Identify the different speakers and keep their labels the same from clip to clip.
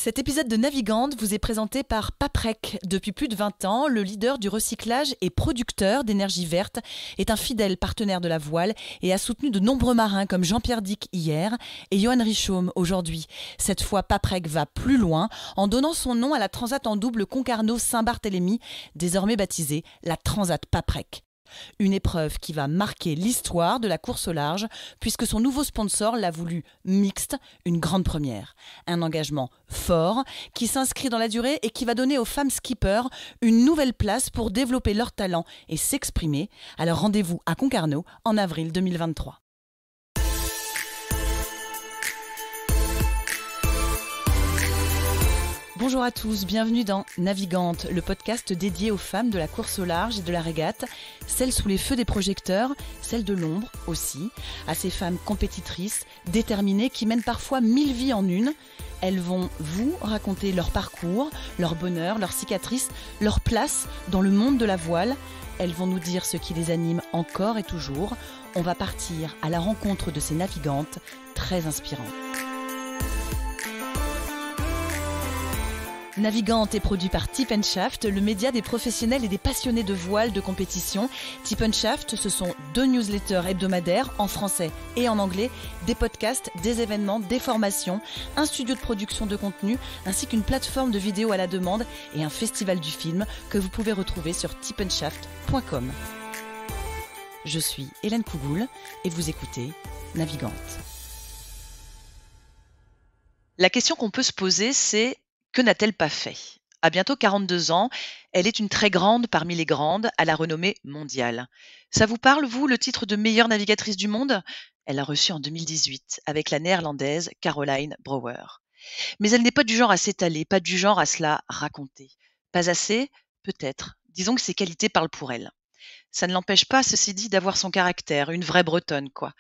Speaker 1: Cet épisode de Navigante vous est présenté par Paprec. Depuis plus de 20 ans, le leader du recyclage et producteur d'énergie verte est un fidèle partenaire de la voile et a soutenu de nombreux marins comme Jean-Pierre Dick hier et Johan Richaume aujourd'hui. Cette fois, Paprec va plus loin en donnant son nom à la Transat en double Concarneau-Saint-Barthélemy, désormais baptisée la Transat Paprec. Une épreuve qui va marquer l'histoire de la course au large puisque son nouveau sponsor l'a voulu mixte, une grande première. Un engagement fort qui s'inscrit dans la durée et qui va donner aux femmes skippers une nouvelle place pour développer leur talent et s'exprimer. Alors rendez-vous à Concarneau en avril 2023. Bonjour à tous, bienvenue dans Navigante, le podcast dédié aux femmes de la course au large et de la régate, celles sous les feux des projecteurs, celles de l'ombre aussi, à ces femmes compétitrices, déterminées qui mènent parfois 1000 vies en une. Elles vont vous raconter leur parcours, leur bonheur, leurs cicatrices, leur place dans le monde de la voile. Elles vont nous dire ce qui les anime encore et toujours. On va partir à la rencontre de ces navigantes très inspirantes. Navigante est produit par Tip & Shaft, le média des professionnels et des passionnés de voile de compétition. Tip & Shaft, ce sont 2 newsletters hebdomadaires en français et en anglais, des podcasts, des événements, des formations, un studio de production de contenu, ainsi qu'une plateforme de vidéos à la demande et un festival du film que vous pouvez retrouver sur tipandshaft.com. Je suis Hélène Cougoul et vous écoutez Navigante.
Speaker 2: La question qu'on peut se poser, c'est: que n'a-t-elle pas fait? À bientôt 42 ans, elle est une très grande parmi les grandes, à la renommée mondiale. Ça vous parle, vous, le titre de meilleure navigatrice du monde? Elle l'a reçu en 2018 avec la néerlandaise Caroline Brouwer. Mais elle n'est pas du genre à s'étaler, pas du genre à se la raconter. Pas assez? Peut-être. Disons que ses qualités parlent pour elle. Ça ne l'empêche pas, ceci dit, d'avoir son caractère, une vraie bretonne, quoi.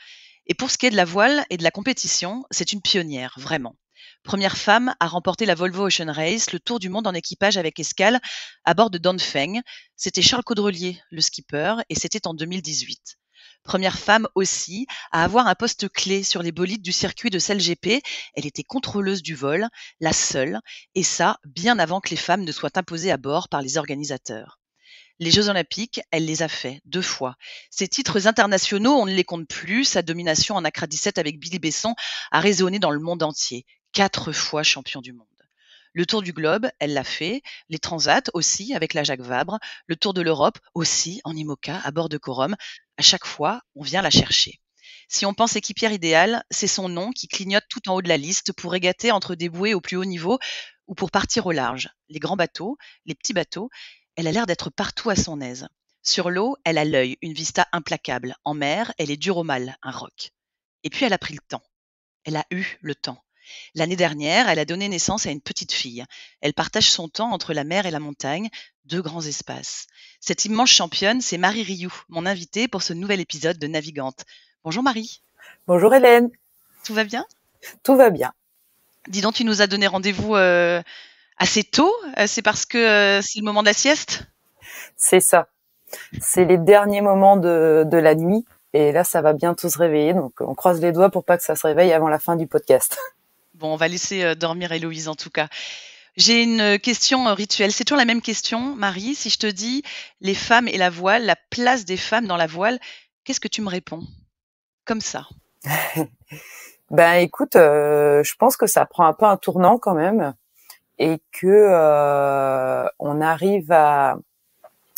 Speaker 2: Et pour ce qui est de la voile et de la compétition, c'est une pionnière, vraiment. Première femme à remporter la Volvo Ocean Race, le tour du monde en équipage avec escale à bord de Dongfeng. C'était Charles Caudrelier, le skipper, et c'était en 2018. Première femme aussi à avoir un poste clé sur les bolides du circuit de SailGP. Elle était contrôleuse du vol, la seule, et ça, bien avant que les femmes ne soient imposées à bord par les organisateurs. Les Jeux Olympiques, elle les a fait 2 fois. Ses titres internationaux, on ne les compte plus. Sa domination en Accra 17 avec Billy Besson a résonné dans le monde entier. 4 fois champion du monde. Le tour du globe, elle l'a fait. Les transats aussi, avec la Jacques Vabre. Le tour de l'Europe aussi, en IMOCA, à bord de Corum. À chaque fois, on vient la chercher. Si on pense équipière idéale, c'est son nom qui clignote tout en haut de la liste pour régater entre des bouées au plus haut niveau ou pour partir au large. Les grands bateaux, les petits bateaux, elle a l'air d'être partout à son aise. Sur l'eau, elle a l'œil, une vista implacable. En mer, elle est dure au mal, un roc. Et puis elle a pris le temps. Elle a eu le temps. L'année dernière, elle a donné naissance à une petite fille. Elle partage son temps entre la mer et la montagne, 2 grands espaces. Cette immense championne, c'est Marie Rioux, mon invitée pour ce nouvel épisode de Navigante. Bonjour Marie.
Speaker 3: Bonjour Hélène.
Speaker 2: Tout va bien?
Speaker 3: Tout va bien.
Speaker 2: Dis donc, tu nous as donné rendez-vous assez tôt. C'est parce que c'est le moment de la sieste?
Speaker 3: C'est ça. C'est les derniers moments de la nuit. Et là, ça va bientôt se réveiller. Donc, on croise les doigts pour pas que ça se réveille avant la fin du podcast.
Speaker 2: Bon, on va laisser dormir Héloïse en tout cas. J'ai une question rituelle. C'est toujours la même question, Marie. Si je te dis les femmes et la voile, la place des femmes dans la voile, qu'est-ce que tu me réponds? Comme ça.
Speaker 3: Ben, écoute, je pense que ça prend un peu un tournant quand même. Et que on arrive à,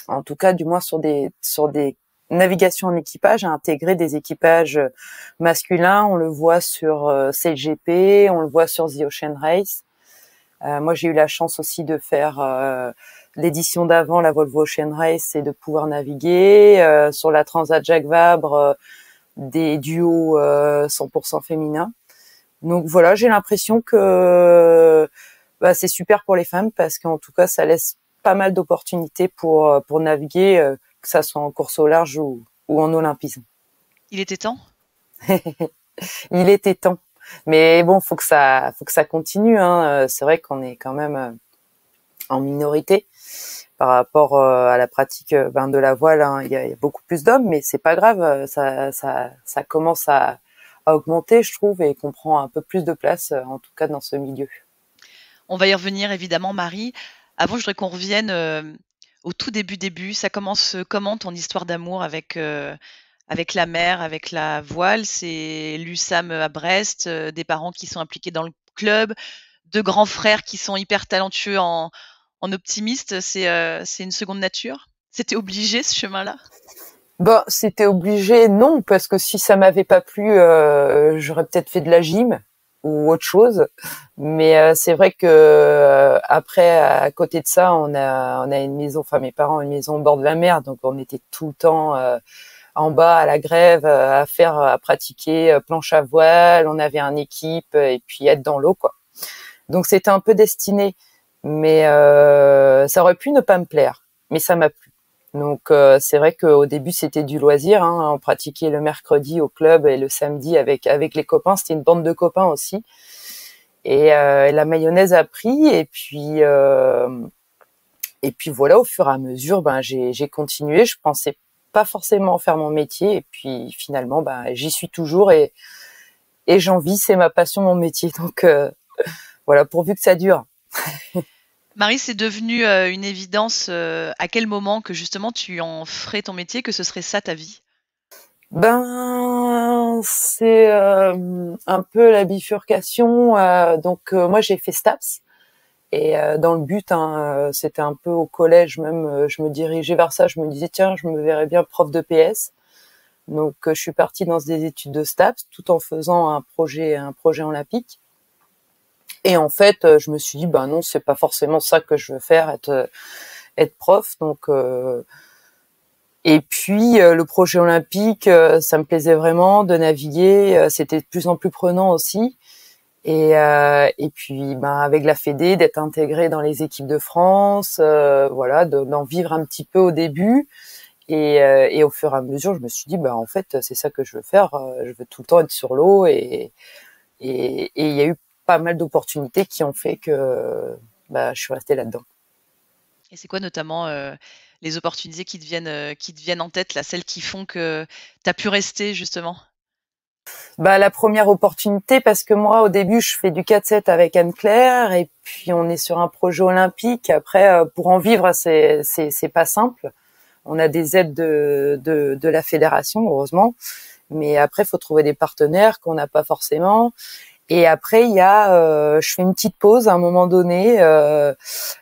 Speaker 3: en tout cas, du moins sur des navigations en équipage, à intégrer des équipages masculins. On le voit sur SailGP, on le voit sur The Ocean Race. Moi, j'ai eu la chance aussi de faire l'édition d'avant, la Volvo Ocean Race, et de pouvoir naviguer sur la Transat Jacques Vabre, des duos 100% féminins. Donc voilà, j'ai l'impression que c'est super pour les femmes parce qu'en tout cas, ça laisse pas mal d'opportunités pour naviguer, que ça soit en course au large ou en olympisme.
Speaker 2: Il était temps?
Speaker 3: Il était temps. Mais bon, faut que ça continue, hein. C'est vrai qu'on est quand même en minorité par rapport à la pratique de la voile, hein. Il y a beaucoup plus d'hommes, mais c'est pas grave, ça commence à augmenter, je trouve, et qu'on prend un peu plus de place, en tout cas dans ce milieu.
Speaker 2: On va y revenir évidemment, Marie. Avant, je voudrais qu'on revienne au tout début. Ça commence comment ton histoire d'amour avec la mer, avec la voile? C'est l'USAM à Brest, des parents qui sont impliqués dans le club, deux grands frères qui sont hyper talentueux en optimistes. C'est une seconde nature? C'était obligé ce chemin-là?
Speaker 3: Bon, c'était obligé, non, parce que si ça m'avait pas plu, j'aurais peut-être fait de la gym ou autre chose. Mais c'est vrai que après, à côté de ça, on a une maison, enfin mes parents ont une maison au bord de la mer, donc on était tout le temps en bas à la grève, à pratiquer planche à voile. On avait une équipe et puis être dans l'eau, quoi. Donc c'était un peu destiné, mais ça aurait pu ne pas me plaire, mais ça m'a plu. Donc c'est vrai qu'au début c'était du loisir, hein. On pratiquait le mercredi au club et le samedi avec les copains. C'était une bande de copains aussi. Et la mayonnaise a pris et puis voilà, au fur et à mesure, ben j'ai continué. Je pensais pas forcément faire mon métier et puis finalement, ben j'y suis toujours et j'en vis. C'est ma passion, mon métier. Donc voilà, pourvu que ça dure.
Speaker 2: Marie, c'est devenu une évidence à quel moment que justement tu en ferais ton métier, que ce serait ça ta vie?
Speaker 3: Ben c'est un peu la bifurcation. Donc moi j'ai fait STAPS. Et dans le but, hein, c'était un peu au collège même, je me dirigeais vers ça. Je me disais tiens, je me verrais bien prof de PS. Donc je suis partie dans des études de STAPS tout en faisant un projet olympique. Et en fait, je me suis dit ben non, c'est pas forcément ça que je veux faire, être prof. Donc et puis le projet olympique, ça me plaisait vraiment de naviguer. C'était de plus en plus prenant aussi. Et puis ben avec la Fédé, d'être intégrée dans les équipes de France, voilà, d'en vivre un petit peu au début et au fur et à mesure je me suis dit ben en fait c'est ça que je veux faire, je veux tout le temps être sur l'eau et il y a eu pas mal d'opportunités qui ont fait que bah je suis restée là-dedans.
Speaker 2: Et c'est quoi notamment les opportunités qui te viennent en tête, là, celles qui font que tu as pu rester justement?
Speaker 3: Bah la première opportunité parce que moi au début je fais du 4-7 avec Anne-Claire et puis on est sur un projet olympique. Après pour en vivre c'est pas simple. On a des aides de la fédération heureusement, mais après faut trouver des partenaires qu'on n'a pas forcément. Et après il y a je fais une petite pause à un moment donné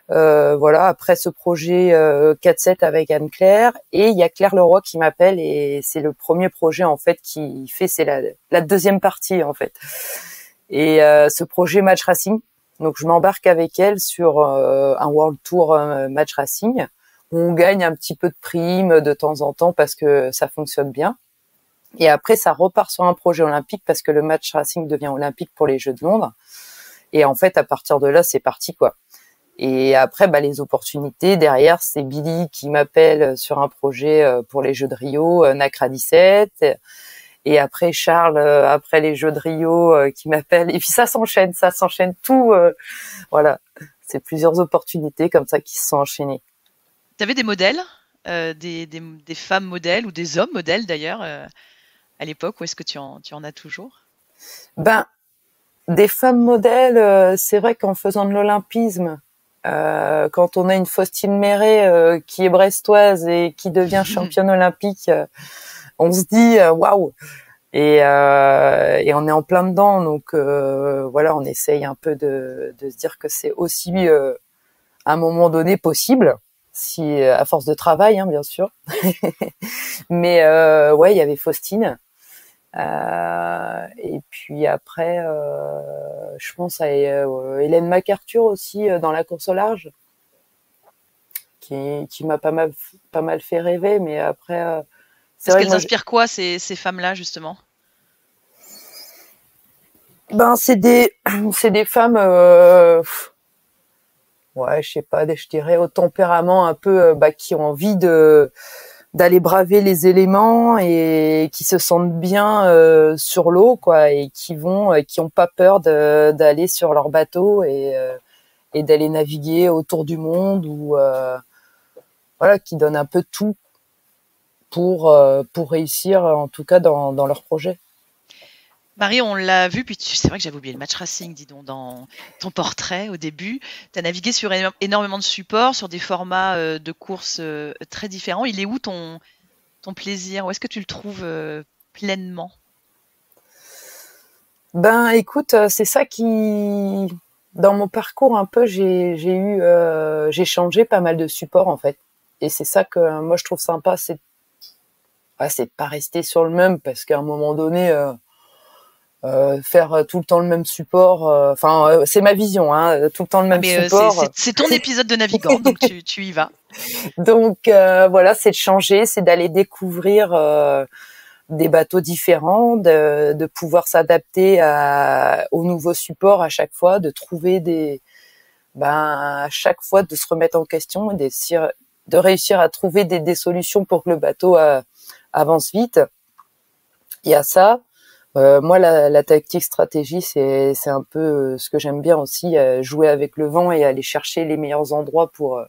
Speaker 3: voilà après ce projet 4-7 avec Anne-Claire et il y a Claire Leroy qui m'appelle et c'est le premier projet en fait qui fait c'est la deuxième partie en fait. Et ce projet match racing, donc je m'embarque avec elle sur un World Tour match racing où on gagne un petit peu de primes de temps en temps parce que ça fonctionne bien. Et après, ça repart sur un projet olympique parce que le match racing devient olympique pour les Jeux de Londres. Et en fait, à partir de là, c'est parti, quoi. Et après, bah, les opportunités derrière, c'est Billy qui m'appelle sur un projet pour les Jeux de Rio, NACRA 17. Et après, Charles, après les Jeux de Rio, qui m'appelle. Et puis ça s'enchaîne tout. Voilà, c'est plusieurs opportunités comme ça qui se sont enchaînées.
Speaker 2: Tu avais des modèles, des femmes modèles ou des hommes modèles d'ailleurs à l'époque, ou est-ce que tu en as toujours?
Speaker 3: Ben, des femmes modèles, c'est vrai qu'en faisant de l'olympisme, quand on a une Faustine Méret qui est brestoise et qui devient championne olympique, on se dit waouh. Et on est en plein dedans, donc voilà, on essaye un peu de se dire que c'est aussi à un moment donné possible, si à force de travail, hein, bien sûr. Mais ouais, il y avait Faustine. Et puis après, je pense à Hélène MacArthur aussi dans la course au large, qui m'a pas mal fait rêver. Mais après, c'est
Speaker 2: Parce
Speaker 3: vrai que
Speaker 2: qu'elles
Speaker 3: moi,
Speaker 2: inspirent quoi ces femmes-là justement?
Speaker 3: ben c'est des femmes, ouais, je sais pas, je dirais au tempérament un peu, bah, qui ont envie d'aller braver les éléments et qui se sentent bien sur l'eau, quoi, et qui ont pas peur d'aller sur leur bateau et d'aller naviguer autour du monde ou voilà, qui donnent un peu tout pour réussir en tout cas dans leur projet.
Speaker 2: Marie, on l'a vu, puis c'est vrai que j'avais oublié le match racing, dis donc, dans ton portrait au début. Tu as navigué sur énormément de supports, sur des formats de courses très différents. Il est où ton plaisir? Où est-ce que tu le trouves pleinement?
Speaker 3: Ben, écoute, c'est ça qui, dans mon parcours un peu, j'ai changé pas mal de supports en fait. Et c'est ça que moi je trouve sympa, c'est de pas rester sur le même parce qu'à un moment donné, faire tout le temps le même support, c'est ma vision, hein, tout le temps le
Speaker 2: Ah,
Speaker 3: même
Speaker 2: mais
Speaker 3: support.
Speaker 2: c'est ton épisode de navigant, donc tu y vas.
Speaker 3: Donc voilà, c'est de changer, c'est d'aller découvrir des bateaux différents, de pouvoir s'adapter aux nouveaux supports à chaque fois, de trouver à chaque fois de se remettre en question et de réussir à trouver des solutions pour que le bateau avance vite. Il y a ça. Moi, la tactique stratégie, c'est un peu ce que j'aime bien aussi, jouer avec le vent et aller chercher les meilleurs endroits pour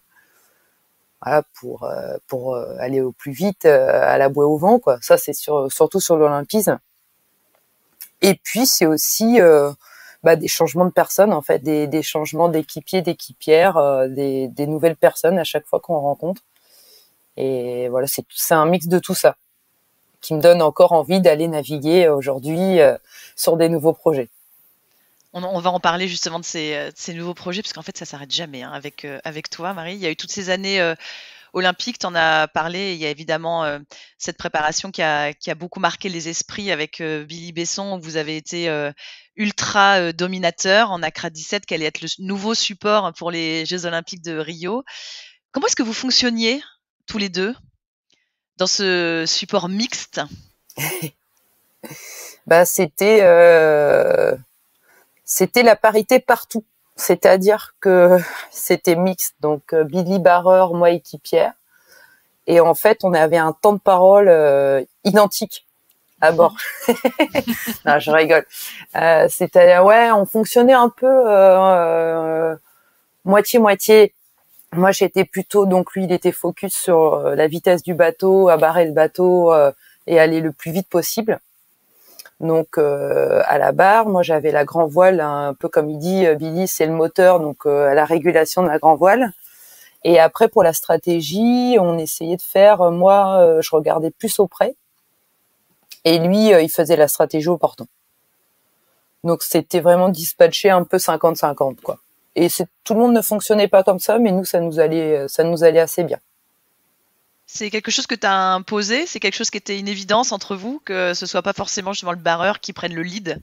Speaker 3: aller au plus vite à la bouée au vent, quoi. Ça, c'est surtout sur l'olympisme. Et puis, c'est aussi des changements de personnes, en fait, des changements d'équipiers, d'équipières, des nouvelles personnes à chaque fois qu'on rencontre. Et voilà, c'est un mix de tout ça qui me donne encore envie d'aller naviguer aujourd'hui sur des nouveaux projets.
Speaker 2: On va en parler justement de ces nouveaux projets, parce qu'en fait, ça s'arrête jamais hein, avec toi, Marie. Il y a eu toutes ces années olympiques, tu en as parlé. Il y a évidemment cette préparation qui a beaucoup marqué les esprits avec Billy Besson, où vous avez été ultra dominateur en Accra 17, qui allait être le nouveau support pour les Jeux olympiques de Rio. Comment est-ce que vous fonctionniez tous les deux dans ce support mixte?
Speaker 3: C'était la parité partout. C'est-à-dire que c'était mixte, donc Billy barreur, moi équipière. Et en fait, on avait un temps de parole identique à bord. Non, je rigole. C'est-à-dire, ouais, on fonctionnait un peu moitié-moitié. Moi, j'étais plutôt, donc lui, il était focus sur la vitesse du bateau, à barrer le bateau et aller le plus vite possible. Donc à la barre, moi j'avais la grand voile, un peu comme il dit Billy, c'est le moteur, donc à la régulation de la grand voile. Et après pour la stratégie, on essayait de faire, moi je regardais plus auprès, et lui il faisait la stratégie au portant. Donc c'était vraiment dispatché un peu 50-50 quoi. Et tout le monde ne fonctionnait pas comme ça, mais nous ça nous allait assez bien.
Speaker 2: C'est quelque chose que tu as imposé? C'est quelque chose qui était une évidence entre vous, que ce soit pas forcément justement le barreur qui prenne le lead?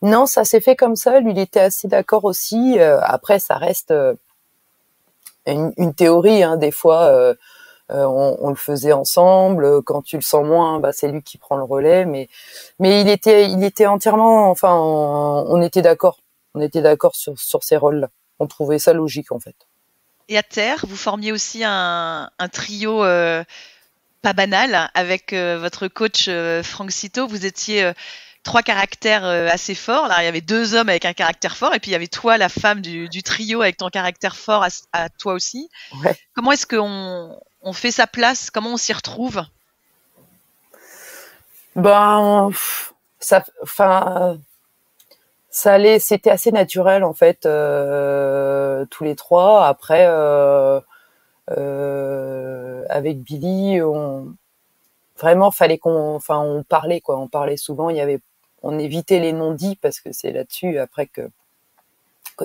Speaker 3: Non, ça s'est fait comme ça. Lui, il était assez d'accord aussi. Après, ça reste une théorie. Hein. Des fois, on le faisait ensemble. Quand tu le sens moins, c'est lui qui prend le relais. Mais il était entièrement. Enfin, on était d'accord. On était d'accord sur ces rôles-là. On trouvait ça logique en fait.
Speaker 2: Et à terre, vous formiez aussi un trio pas banal avec votre coach Franck Citeau. Vous étiez trois caractères assez forts. Là, il y avait deux hommes avec un caractère fort, et puis il y avait toi, la femme du trio, avec ton caractère fort à toi aussi.
Speaker 3: Ouais.
Speaker 2: Comment est-ce qu'on fait sa place? Comment on s'y retrouve?
Speaker 3: Ça allait, c'était assez naturel en fait, tous les trois. Après, avec Billy, vraiment fallait on parlait quoi, on parlait souvent. On évitait les non-dits parce que c'est là-dessus après que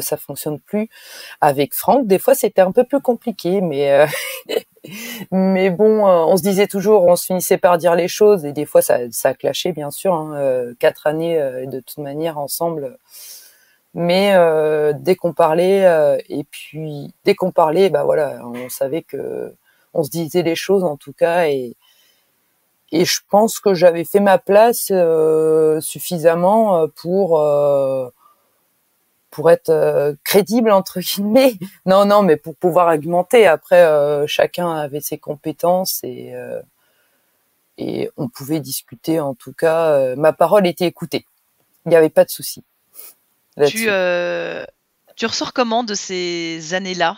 Speaker 3: ça fonctionne plus. Avec Franck, des fois c'était un peu plus compliqué, mais bon, on se disait toujours, on se finissait par dire les choses et des fois ça clashait bien sûr. Hein, 4 années de toute manière ensemble. Mais dès qu'on parlait voilà, on savait que on se disait les choses en tout cas et je pense que j'avais fait ma place suffisamment pour être crédible entre guillemets. Non, mais pour pouvoir argumenter. Après, chacun avait ses compétences et on pouvait discuter. En tout cas, ma parole était écoutée. Il n'y avait pas de souci.
Speaker 2: Tu ressors comment de ces années-là?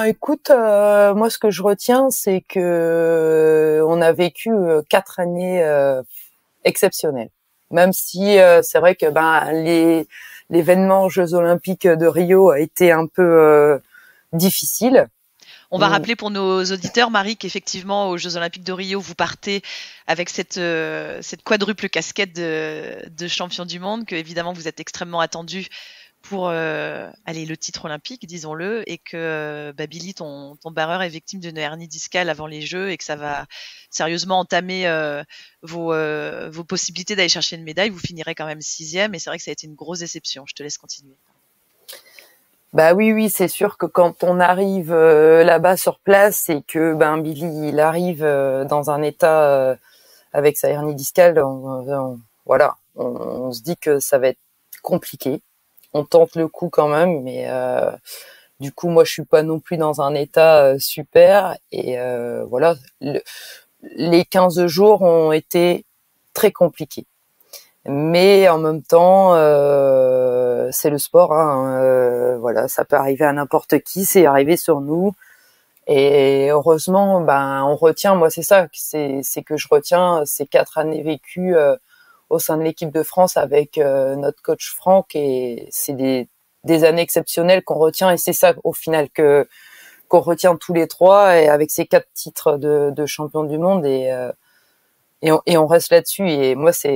Speaker 3: Écoute, moi ce que je retiens, c'est que on a vécu 4 années exceptionnel. Même si c'est vrai que l'événement Jeux Olympiques de Rio a été un peu difficile.
Speaker 2: On va rappeler pour nos auditeurs, Marie, qu'effectivement, aux Jeux Olympiques de Rio, vous partez avec cette quadruple casquette de champion du monde, que évidemment vous êtes extrêmement attendu pour le titre olympique, disons-le, et que Billy, ton barreur, est victime d'une hernie discale avant les Jeux et que ça va sérieusement entamer vos possibilités d'aller chercher une médaille. Vous finirez quand même 6e, et c'est vrai que ça a été une grosse déception. Je te laisse continuer.
Speaker 3: Bah oui, c'est sûr que quand on arrive là-bas sur place et que Billy il arrive dans un état avec sa hernie discale, on se dit que ça va être compliqué. On tente le coup quand même, mais du coup moi je suis pas non plus dans un état super et voilà. Les 15 jours ont été très compliqués. Mais en même temps, c'est le sport, hein, voilà, ça peut arriver à n'importe qui, c'est arrivé sur nous. Et heureusement, on retient, moi c'est ça, c'est que je retiens ces 4 années vécues au sein de l'équipe de France avec notre coach Franck, et c'est des années exceptionnelles qu'on retient, et c'est ça au final qu'on retient tous les 3, et avec ces 4 titres de champion du monde, et on reste là-dessus. Et moi, ça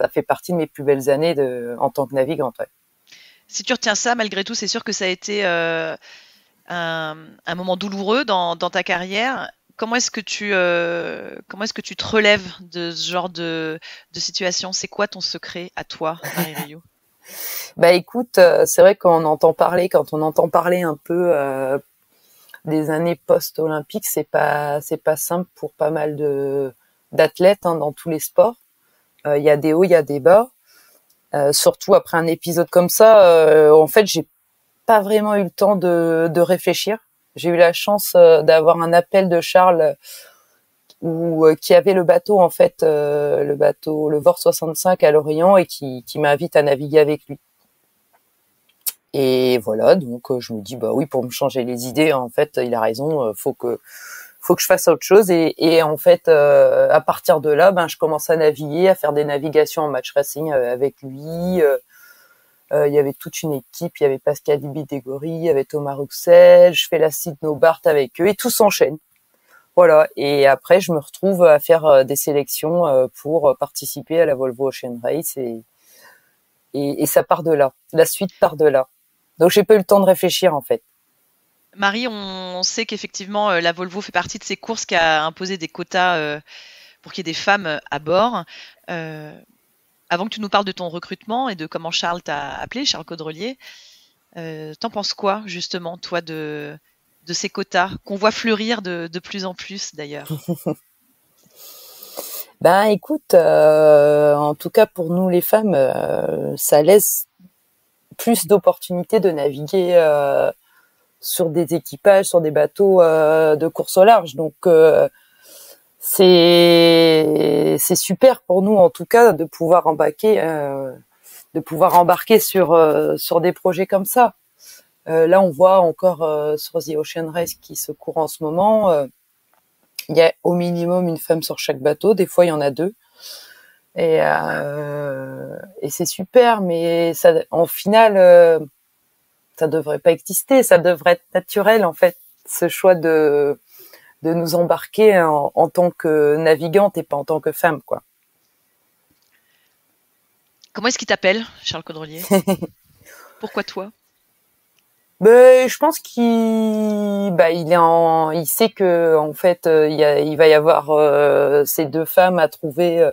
Speaker 3: fait partie de mes plus belles années en tant que navigante. Ouais.
Speaker 2: Si tu retiens ça, malgré tout, c'est sûr que ça a été un moment douloureux dans ta carrière. Comment est-ce que tu te relèves de ce genre de situation? C'est quoi ton secret à toi, Marie Rio?
Speaker 3: Écoute, c'est vrai quand on entend parler un peu des années post-olympiques, c'est pas simple pour pas mal d'athlètes dans tous les sports. Il y a des hauts, il y a des bas. Surtout après un épisode comme ça, en fait, j'ai pas vraiment eu le temps de réfléchir. J'ai eu la chance d'avoir un appel de Charles qui avait le bateau, en fait, le VOR 65 à Lorient, et qui m'invite à naviguer avec lui. Et voilà, donc je me dis oui, pour me changer les idées, en fait, il a raison, faut que je fasse autre chose. Et en fait, à partir de là, je commence à naviguer, à faire des navigations en match racing avec lui. Il y avait toute une équipe, il y avait Pascal Bidégory, il y avait Thomas Rouxel, je fais la Sydney Bart avec eux, et tout s'enchaîne. Voilà. Et après, je me retrouve à faire des sélections pour participer à la Volvo Ocean Race, et ça part de là. La suite part de là. Donc j'ai pas eu le temps de réfléchir, en fait.
Speaker 2: Marie, on sait qu'effectivement la Volvo fait partie de ces courses qui a imposé des quotas pour qu'il y ait des femmes à bord. Avant que tu nous parles de ton recrutement et de comment Charles t'a appelé, Charles Caudrelier, t'en penses quoi justement, toi, de ces quotas qu'on voit fleurir de plus en plus d'ailleurs?
Speaker 3: Écoute, en tout cas pour nous les femmes, ça laisse plus d'opportunités de naviguer sur des équipages, sur des bateaux de course au large. Donc c'est super pour nous, en tout cas, de pouvoir embarquer sur des projets comme ça. Là, on voit encore sur The Ocean Race qui se court en ce moment, il y a au minimum une femme sur chaque bateau. Des fois, il y en a 2. Et c'est super, mais ça, en finale, ça devrait pas exister. Ça devrait être naturel, en fait, ce choix de nous embarquer en tant que navigante et pas en tant que femme, quoi.
Speaker 2: Comment est-ce qu'il t'appelle, Charles Caudrelier? Pourquoi toi?
Speaker 3: Je pense qu'il sait que en fait il va y avoir ces 2 femmes à trouver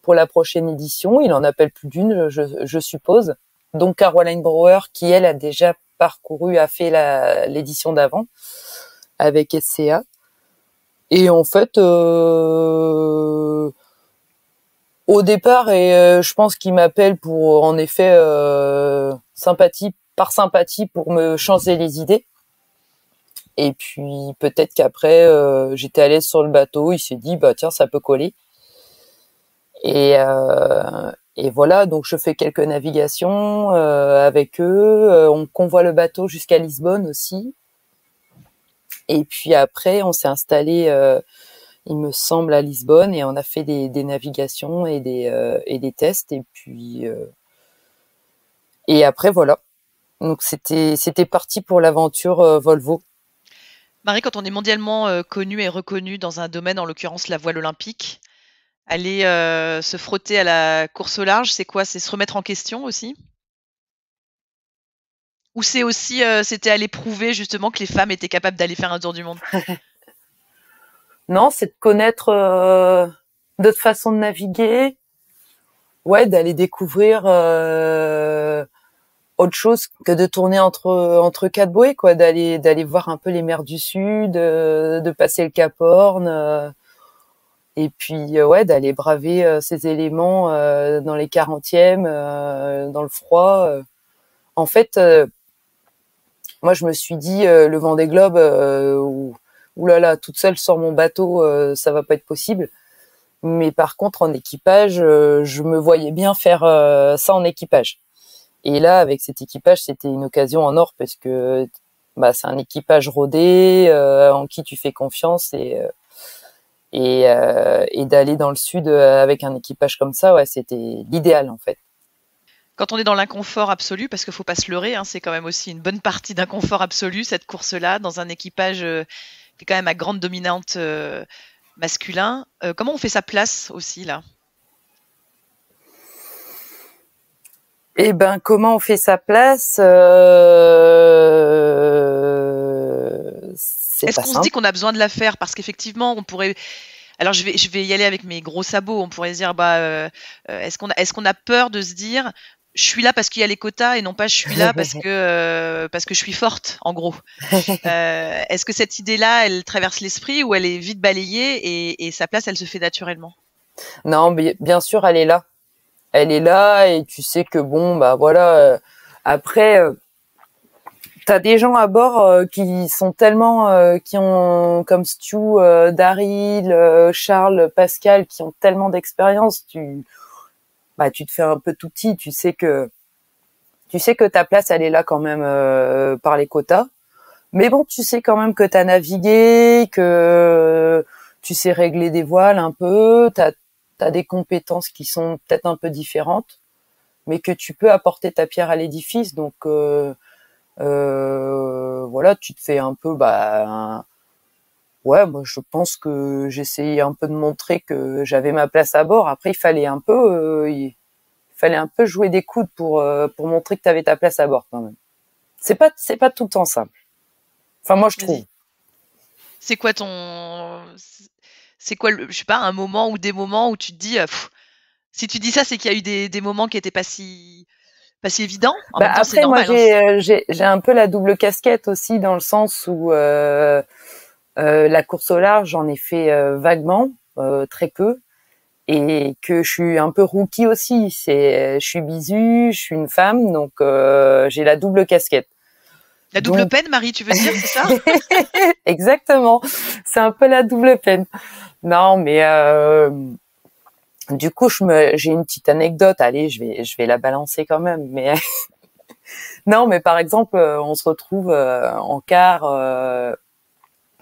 Speaker 3: pour la prochaine édition. Il en appelle plus d'une, je suppose. Donc Caroline Brouwer, qui elle a déjà a fait l'édition d'avant avec SCA. Et en fait, au départ, je pense qu'il m'appelle pour, en effet, sympathie pour me changer les idées. Et puis peut-être qu'après, j'étais à l'aise sur le bateau, il s'est dit tiens, ça peut coller. Et voilà, donc je fais quelques navigations avec eux. On convoie le bateau jusqu'à Lisbonne aussi. Et puis après, on s'est installé il me semble, à Lisbonne, et on a fait des navigations et des tests, et après voilà. Donc c'était parti pour l'aventure Volvo.
Speaker 2: Marie, quand on est mondialement connu et reconnu dans un domaine, en l'occurrence la voile olympique, aller se frotter à la course au large, c'est quoi? C'est se remettre en question aussi? Ou c'est aussi, c'était aller prouver justement que les femmes étaient capables d'aller faire un tour du monde?
Speaker 3: Non, c'est de connaître d'autres façons de naviguer, ouais, d'aller découvrir autre chose que de tourner entre quatre bouées, quoi, d'aller voir un peu les mers du Sud, de passer le Cap Horn, et puis ouais, d'aller braver ces éléments dans les 40e, dans le froid. En fait, moi je me suis dit le Vendée Globe, ouh là là, toute seule sur mon bateau, ça va pas être possible. Mais par contre, en équipage, je me voyais bien faire ça en équipage. Et là, avec cet équipage, c'était une occasion en or parce que bah, c'est un équipage rodé en qui tu fais confiance et d'aller dans le sud avec un équipage comme ça, ouais, c'était l'idéal en fait.
Speaker 2: Quand on est dans l'inconfort absolu, parce qu'il faut pas se leurrer, hein, c'est quand même aussi une bonne partie d'inconfort absolu, cette course-là, dans un équipage qui est quand même à grande dominante masculin. Comment on fait sa place aussi là?
Speaker 3: Eh ben, comment on fait sa place c'est
Speaker 2: Est-ce
Speaker 3: pas
Speaker 2: qu'on se dit
Speaker 3: simple.
Speaker 2: qu'on a besoin de la faire? Parce qu'effectivement, on pourrait. Alors, je vais y aller avec mes gros sabots. On pourrait se dire, bah, est-ce qu'on a peur de se dire, je suis là parce qu'il y a les quotas et non pas je suis là parce que je suis forte, en gros. Est-ce que cette idée-là, elle traverse l'esprit ou elle est vite balayée et sa place, elle se fait naturellement?
Speaker 3: Non, mais bien sûr, elle est là. Elle est là et tu sais que bon, bah voilà. Après, t'as des gens à bord qui sont tellement, qui ont comme Stu, Daryl, Charles, Pascal, qui ont tellement d'expérience. Tu te fais un peu tout petit. Tu sais que ta place, elle est là quand même par les quotas. Mais bon, tu sais quand même que t'as navigué, que tu sais régler des voiles un peu. T'as des compétences qui sont peut-être un peu différentes, mais que tu peux apporter ta pierre à l'édifice. Donc voilà, tu te fais un peu, ouais, moi je pense que j'essayais un peu de montrer que j'avais ma place à bord. Après, il fallait un peu jouer des coudes pour montrer que tu avais ta place à bord quand même. C'est pas tout le temps simple. Enfin, moi je trouve.
Speaker 2: Vas-y. C'est quoi ton, c'est quoi je sais pas, un moment ou des moments où tu te dis, si tu dis ça, c'est qu'il y a eu des moments qui étaient pas si évidents. En même temps, c'est
Speaker 3: Après, moi
Speaker 2: normal, hein.
Speaker 3: j'ai un peu la double casquette aussi dans le sens où la course au large, j'en ai fait vaguement, très peu. Et que je suis un peu rookie aussi. Je suis bisu, je suis une femme, donc j'ai la double casquette.
Speaker 2: La double
Speaker 3: Donc
Speaker 2: peine, Marie, tu veux dire, c'est ça?
Speaker 3: exactement, c'est un peu la double peine. Non, mais du coup, j'ai une petite anecdote. Allez, je vais la balancer quand même. Mais non, mais par exemple, on se retrouve en quart.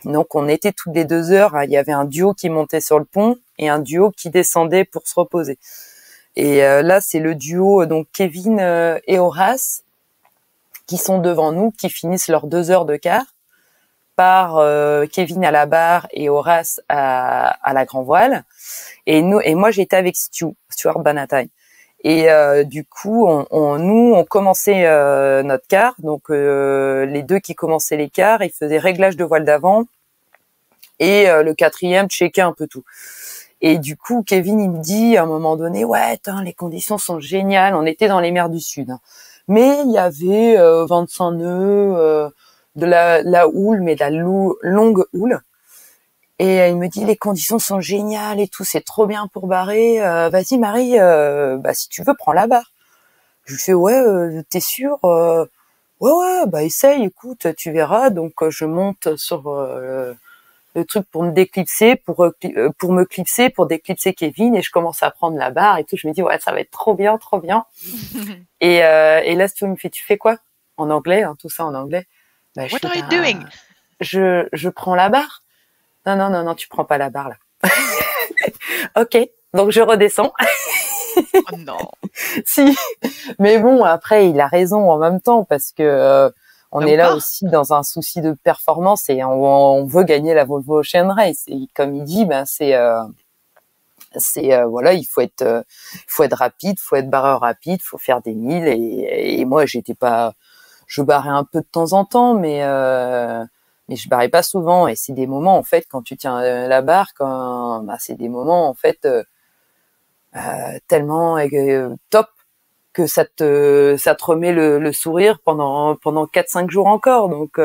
Speaker 3: Donc, on était toutes les 2 heures. Hein, il y avait un duo qui montait sur le pont et un duo qui descendait pour se reposer. Et là, c'est le duo donc Kevin et Horace qui sont devant nous, qui finissent leurs 2 heures de quart par Kevin à la barre et Horace à la grand voile. Et moi, j'étais avec Stuart Bannatyne. Et du coup, on commençait notre quart. Donc, les deux qui commençaient les quarts, ils faisaient réglage de voile d'avant. Et le quatrième checkait un peu tout. Et du coup, Kevin, il me dit à un moment donné, ouais, les conditions sont géniales. On était dans les mers du Sud, hein. Mais il y avait 25 nœuds, de la houle, mais de la longue houle. Et il me dit, les conditions sont géniales et tout, c'est trop bien pour barrer. Vas-y, Marie, si tu veux, prends la barre. Je lui fais, ouais, t'es sûre ouais, essaye, écoute, tu verras. Donc, je monte sur le truc pour me déclipser, pour me clipser, pour déclipser Kevin, et je commence à prendre la barre et tout. Je me dis, ouais, ça va être trop bien, trop bien. Et là, Stu me fait, tu fais quoi? En anglais, hein, tout ça en anglais. Je
Speaker 2: What
Speaker 3: fais,
Speaker 2: are you doing?
Speaker 3: je prends la barre. Non, tu prends pas la barre là. Ok, donc je redescends.
Speaker 2: Oh non.
Speaker 3: Si, mais bon, après, il a raison en même temps parce que on
Speaker 2: Bah,
Speaker 3: est
Speaker 2: ou
Speaker 3: là
Speaker 2: pas.
Speaker 3: aussi dans un souci de performance et on veut gagner la Volvo Ocean Race. Et comme il dit, ben voilà, il faut être rapide, faut être barreur rapide, faut faire des milles et moi je barrais un peu de temps en temps, mais je barrais pas souvent et c'est des moments en fait quand tu tiens la barre, c'est des moments en fait tellement top que ça te remet le sourire pendant 4-5 jours encore. Donc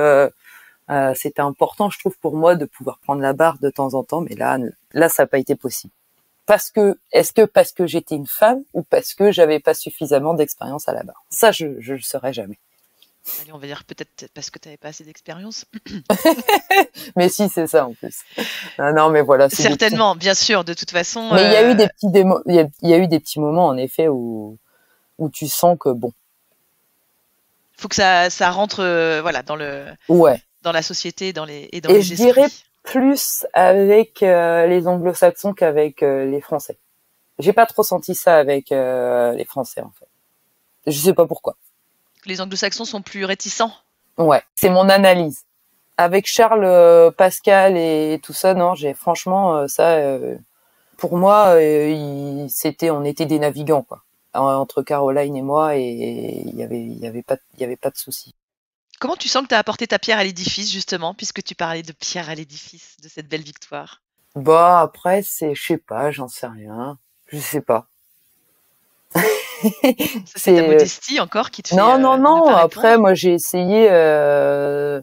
Speaker 3: c'était important, je trouve, pour moi de pouvoir prendre la barre de temps en temps, mais là ça n'a pas été possible. Parce que j'étais une femme ou parce que j'avais pas suffisamment d'expérience à la barre? Ça, je le saurais jamais.
Speaker 2: Allez, on va dire peut-être parce que tu n'avais pas assez d'expérience.
Speaker 3: Mais si, c'est ça en plus. Non, mais voilà, c'est des petits.
Speaker 2: Certainement, bien sûr, de toute façon.
Speaker 3: Mais il y a eu des petits il y a eu des petits moments en effet où tu sens que bon,
Speaker 2: Faut que ça rentre voilà,
Speaker 3: ouais.
Speaker 2: dans la société et dans les
Speaker 3: Et je dirais
Speaker 2: esprits.
Speaker 3: plus avec les anglo-saxons qu'avec les français. J'ai pas trop senti ça avec les français en fait. Je sais pas pourquoi.
Speaker 2: Les anglo-saxons sont plus réticents.
Speaker 3: Ouais, c'est mon analyse. Avec Charles, Pascal et tout ça, non, j'ai franchement ça. Pour moi, on était des navigants quoi, entre Caroline et moi, et il y avait pas de souci.
Speaker 2: Comment tu sens que tu as apporté ta pierre à l'édifice, justement, puisque tu parlais de pierre à l'édifice de cette belle victoire?
Speaker 3: Bah après, je sais pas, j'en sais rien, je sais pas.
Speaker 2: Ça, c'est ta
Speaker 3: c'est
Speaker 2: modestie encore qui te fait ne
Speaker 3: non.
Speaker 2: pas
Speaker 3: Après,
Speaker 2: répondre?
Speaker 3: moi, j'ai essayé. Je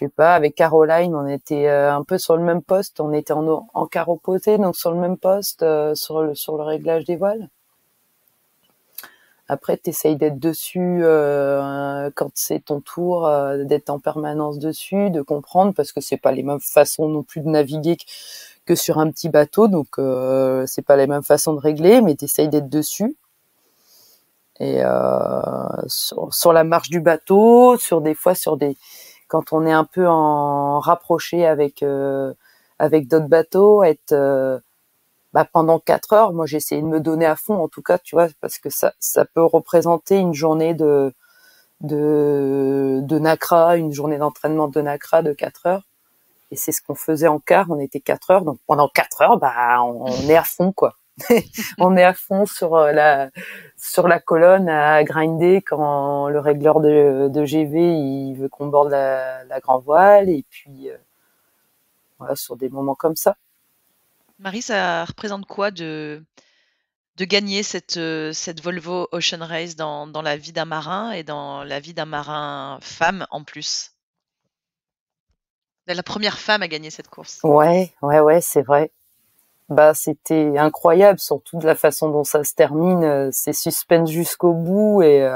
Speaker 3: sais pas, avec Caroline, on était un peu sur le même poste, on était en quart opposé, donc sur le même poste, sur le réglage des voiles. Après, t'essayes d'être dessus quand c'est ton tour, d'être en permanence dessus, de comprendre, parce que c'est pas les mêmes façons non plus de naviguer que sur un petit bateau, donc c'est pas les mêmes façons de régler, mais t'essayes d'être dessus. Et sur la marche du bateau, quand on est un peu en rapproché avec d'autres bateaux, être pendant 4 heures, moi j'ai essayé de me donner à fond en tout cas, tu vois, parce que ça peut représenter une journée de NACRA, une journée d'entraînement de NACRA de 4 heures, et c'est ce qu'on faisait en quart, on était 4 heures, donc pendant 4 heures on est à fond quoi. On est à fond sur la colonne à grinder quand le régleur de GV il veut qu'on borde la grand voile, et puis voilà, sur des moments comme ça.
Speaker 2: Marie, ça représente quoi de gagner cette Volvo Ocean Race dans la vie d'un marin et dans la vie d'un marin femme en plus? La première femme à gagner cette course.
Speaker 3: Ouais, c'est vrai. C'était incroyable, surtout de la façon dont ça se termine, c'est suspense jusqu'au bout, et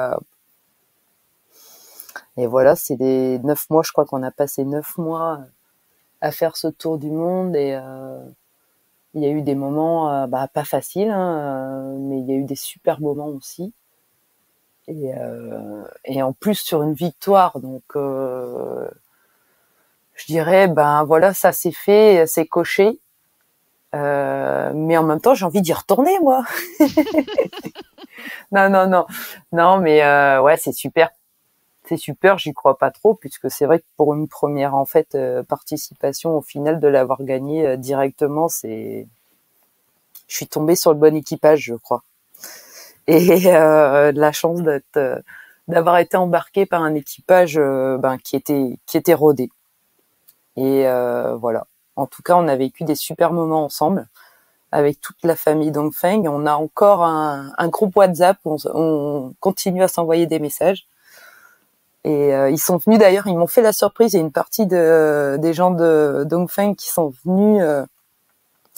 Speaker 3: voilà, c'est des 9 mois, je crois qu'on a passé 9 mois à faire ce tour du monde, et il y a eu des moments pas faciles, hein, mais il y a eu des super moments aussi, et en plus sur une victoire, donc je dirais voilà, ça s'est fait, c'est coché, mais en même temps j'ai envie d'y retourner moi. Non, mais ouais, c'est super. C'est super, j'y crois pas trop, puisque c'est vrai que pour une première en fait participation, au final de l'avoir gagné directement, je suis tombée sur le bon équipage, je crois, et de la chance d'avoir été embarquée par un équipage qui était rodé, et voilà. En tout cas, on a vécu des super moments ensemble avec toute la famille Dongfeng. On a encore un groupe WhatsApp où on continue à s'envoyer des messages. Et ils sont venus d'ailleurs, ils m'ont fait la surprise. Il y a une partie des gens de Dongfeng qui sont venus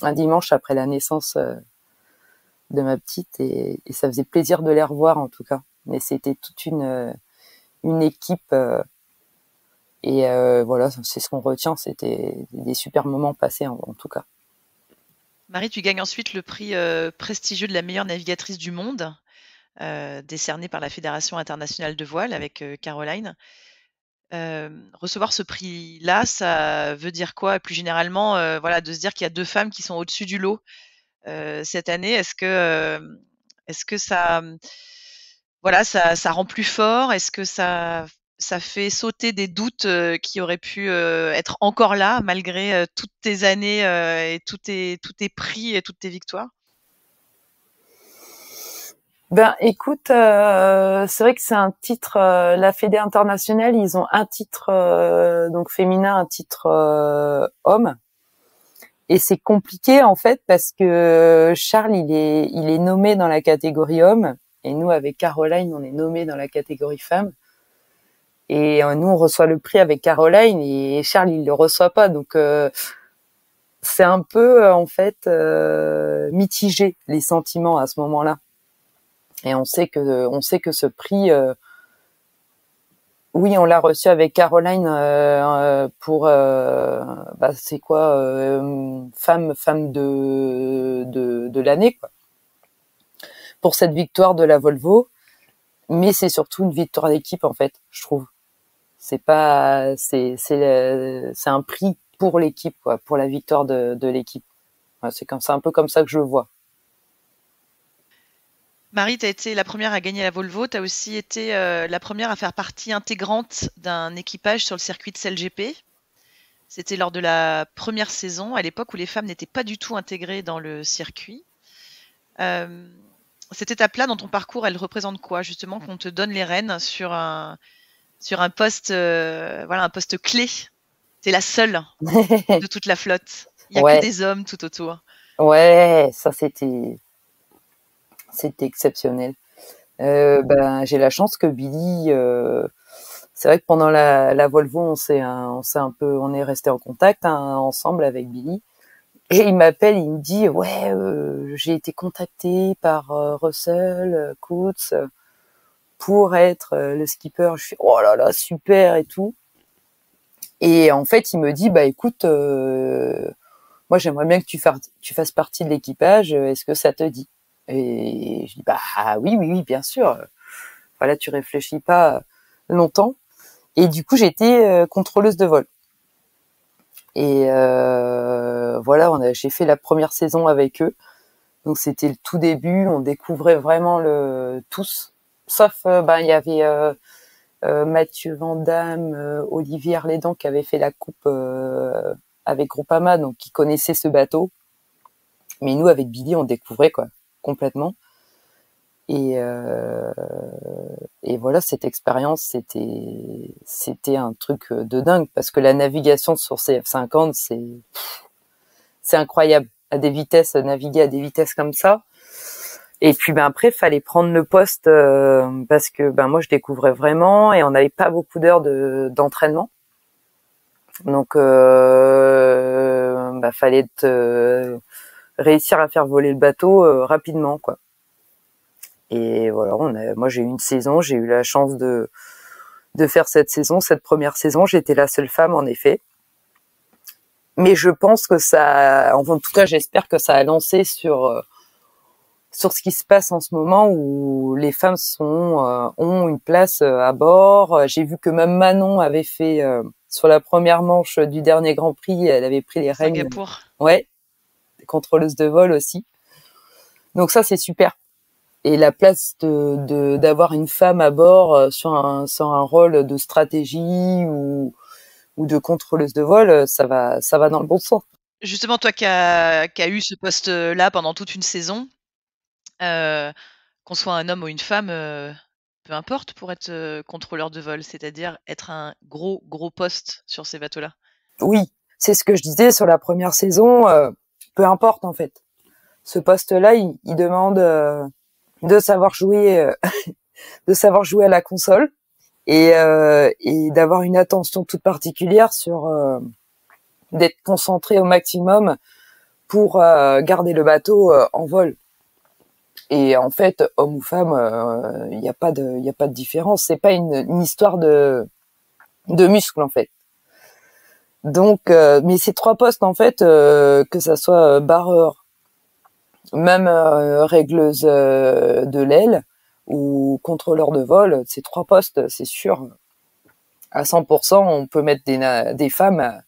Speaker 3: un dimanche après la naissance de ma petite, et ça faisait plaisir de les revoir en tout cas. Mais c'était toute une équipe, et voilà, c'est ce qu'on retient. C'était des super moments passés en tout cas.
Speaker 2: Marie, tu gagnes ensuite le prix prestigieux de la meilleure navigatrice du monde, décerné par la Fédération internationale de voile avec Caroline. Recevoir ce prix-là, ça veut dire quoi? Et plus généralement, voilà, de se dire qu'il y a 2 femmes qui sont au-dessus du lot, cette année. Est-ce que ça, voilà, ça rend plus fort? Est-ce que ça fait sauter des doutes, qui auraient pu, être encore là malgré, toutes tes années, et tous tes prix et toutes tes victoires?
Speaker 3: Ben écoute, c'est vrai que c'est un titre, la Fédé internationale, ils ont un titre donc féminin, un titre homme, et c'est compliqué en fait parce que Charles il est nommé dans la catégorie homme, et nous avec Caroline on est nommé dans la catégorie femme, et nous on reçoit le prix avec Caroline et Charles il le reçoit pas, donc c'est un peu en fait mitigé les sentiments à ce moment-là. Et on sait que ce prix, oui, on l'a reçu avec Caroline pour, c'est quoi, femme de l'année, quoi, pour cette victoire de la Volvo. Mais c'est surtout une victoire d'équipe en fait, je trouve. C'est pas, c'est un prix pour l'équipe, quoi, pour la victoire de l'équipe. Ouais, c'est un peu comme ça que je le vois.
Speaker 2: Marie, tu as été la première à gagner la Volvo. Tu as aussi été la première à faire partie intégrante d'un équipage sur le circuit de CLGP. C'était lors de la première saison, à l'époque où les femmes n'étaient pas du tout intégrées dans le circuit. Cette étape-là, dans ton parcours, elle représente quoi? Justement, qu'on te donne les rênes sur un poste, voilà, un poste clé. Tu es la seule de toute la flotte. Il n'y a que des hommes tout autour.
Speaker 3: Ouais, ça c'était exceptionnel. J'ai la chance que Billy, c'est vrai que pendant la Volvo, on est resté en contact ensemble avec Billy. Et il m'appelle, il me dit ouais, j'ai été contacté par Russell Coutts pour être le skipper. Je suis oh là là super et tout. Et en fait, il me dit bah écoute, moi j'aimerais bien que tu fasses partie de l'équipage. Est-ce que ça te dit? Et je dis bah oui bien sûr. Voilà, tu réfléchis pas longtemps. Et du coup j'étais contrôleuse de vol. Et voilà, j'ai fait la première saison avec eux. Donc c'était le tout début, on découvrait vraiment tous. Sauf il y avait Mathieu Van Damme, Olivier Arlédan qui avait fait la coupe avec Groupama, donc qui connaissait ce bateau. Mais nous avec Billy, on découvrait quoi complètement. Et voilà, cette expérience, c'était un truc de dingue parce que la navigation sur CF50, c'est incroyable naviguer à des vitesses comme ça. Et puis après, fallait prendre le poste parce que moi je découvrais vraiment et on n'avait pas beaucoup d'heures d'entraînement. Donc fallait réussir à faire voler le bateau rapidement quoi. Et voilà, moi j'ai eu une saison, j'ai eu la chance de faire cette première saison, j'étais la seule femme en effet. Mais je pense que en tout cas j'espère que ça a lancé sur ce qui se passe en ce moment où les femmes ont une place à bord. J'ai vu que même Manon avait fait sur la première manche du dernier Grand Prix, elle avait pris les rênes.
Speaker 2: Singapour.
Speaker 3: Ouais, contrôleuse de vol aussi. Donc ça c'est super. Et la place d'avoir une femme à bord sur un rôle de stratégie ou de contrôleuse de vol, ça va dans le bon sens.
Speaker 2: Justement, toi qui as eu ce poste-là pendant toute une saison, qu'on soit un homme ou une femme, peu importe pour être contrôleur de vol, c'est-à-dire être un gros poste sur ces bateaux-là?
Speaker 3: Oui, c'est ce que je disais sur la première saison, peu importe en fait. Ce poste-là, il demande de savoir jouer de savoir jouer à la console et d'avoir une attention toute particulière sur d'être concentré au maximum pour garder le bateau en vol. Et en fait, homme ou femme, il y a pas de différence. C'est pas une histoire de muscles en fait. Donc, mais ces trois postes en fait, que ça soit barreur, même régleuse de l'aile ou contrôleur de vol, ces trois postes, c'est sûr, à 100%, on peut mettre des femmes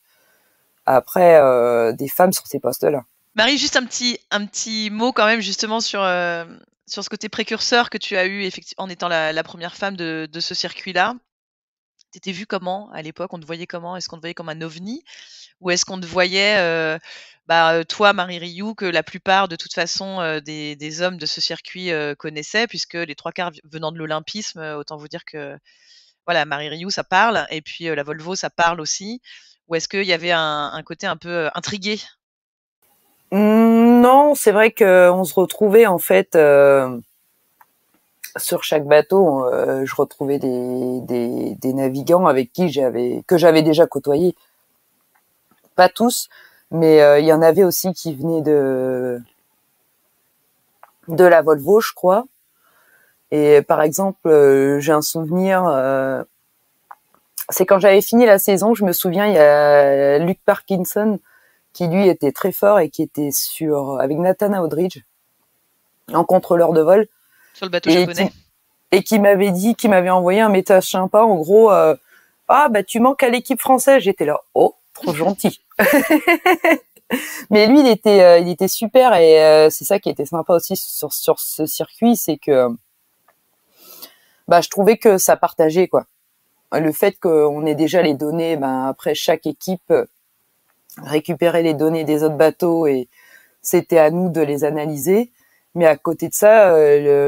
Speaker 3: des femmes sur ces postes-là.
Speaker 2: Marie, juste un petit mot quand même justement sur ce côté précurseur que tu as eu en étant la première femme de ce circuit-là. Tu étais vue comment à l'époque? On te voyait comment? Est-ce qu'on te voyait comme un ovni? Ou est-ce qu'on te voyait, toi, Marie Rioux, que la plupart de toute façon, des hommes de ce circuit, connaissaient puisque les 3/4 venant de l'olympisme, autant vous dire que, voilà, Marie Rioux, ça parle et puis, la Volvo, ça parle aussi? Ou est-ce qu'il y avait un côté un peu, intrigué?
Speaker 3: Non, c'est vrai qu'on se retrouvait en fait sur chaque bateau. Je retrouvais des navigants avec qui j'avais déjà côtoyé. Pas tous, mais il y en avait aussi qui venaient de la Volvo, je crois. Et par exemple, j'ai un souvenir. C'est quand j'avais fini la saison, je me souviens, il y a Luke Parkinson qui lui était très fort et qui était avec Nathan Outridge en contrôleur de vol.
Speaker 2: Sur le bateau japonais.
Speaker 3: Qui m'avait envoyé un message sympa, en gros, ah bah tu manques à l'équipe française. J'étais là, oh, trop gentil. Mais lui, il était super et c'est ça qui était sympa aussi sur ce circuit, c'est que je trouvais que ça partageait quoi. Le fait qu'on ait déjà les données, après chaque équipe récupérait les données des autres bateaux et c'était à nous de les analyser. Mais à côté de ça,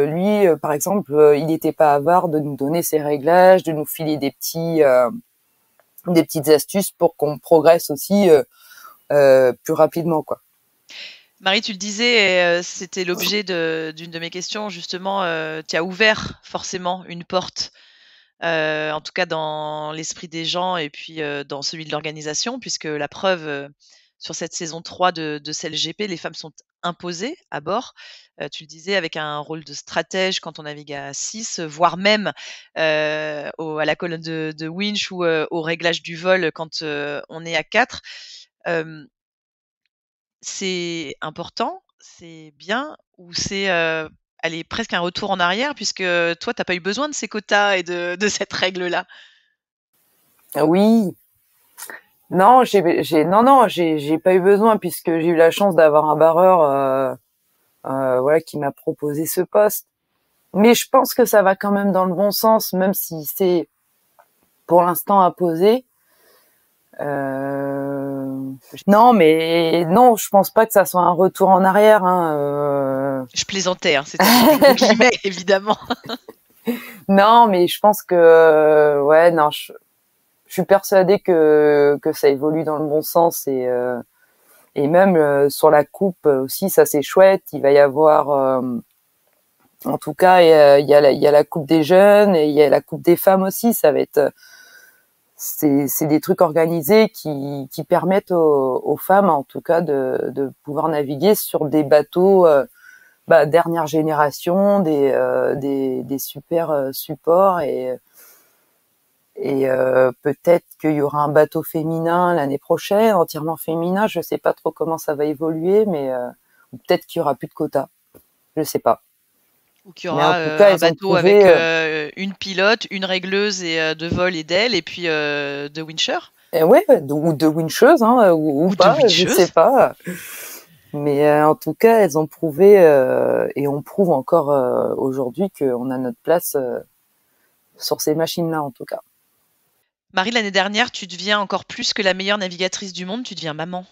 Speaker 3: lui, par exemple, il n'était pas avare de nous donner ses réglages, de nous filer des petites astuces pour qu'on progresse aussi plus rapidement, quoi.
Speaker 2: Marie, tu le disais, et c'était l'objet d'une de mes questions, justement, tu as ouvert forcément une porte, en tout cas dans l'esprit des gens et puis, dans celui de l'organisation puisque la preuve, sur cette saison 3 de CLGP, les femmes sont imposées à bord. Tu le disais avec un rôle de stratège quand on navigue à 6, voire même, à la colonne de winch ou, au réglage du vol quand, on est à 4. C'est important? C'est bien? Ou c'est, allez, presque un retour en arrière puisque toi, tu as pas eu besoin de ces quotas et de cette règle-là?
Speaker 3: Oui. Non, j'ai pas eu besoin puisque j'ai eu la chance d'avoir un barreur voilà qui m'a proposé ce poste. Mais je pense que ça va quand même dans le bon sens, même si c'est pour l'instant imposé. Non, mais non, je pense pas que ça soit un retour en arrière.
Speaker 2: Je plaisantais, hein, c'était un gros guillemets, évidemment.
Speaker 3: Non, mais je pense que ouais, non, je suis persuadée que ça évolue dans le bon sens et même sur la coupe aussi, ça c'est chouette. Il va y avoir, en tout cas, il y a la coupe des jeunes et il y a la coupe des femmes aussi. Ça va être c'est des trucs organisés qui permettent aux femmes, en tout cas, de pouvoir naviguer sur des bateaux dernière génération, des super supports et peut-être qu'il y aura un bateau féminin l'année prochaine, entièrement féminin. Je sais pas trop comment ça va évoluer, mais peut-être qu'il y aura plus de quotas. Je sais pas.
Speaker 2: Ou qu'il y aura un bateau
Speaker 3: prouvé,
Speaker 2: avec une pilote, une régleuse et de vol et d'aile, et puis de wincher.
Speaker 3: Ouais, ou de wincheuses, hein, ou pas, je sais pas. Mais en tout cas, elles ont prouvé et on prouve encore aujourd'hui qu'on a notre place sur ces machines-là, en tout cas.
Speaker 2: Marie, l'année dernière, tu deviens encore plus que la meilleure navigatrice du monde, tu deviens maman.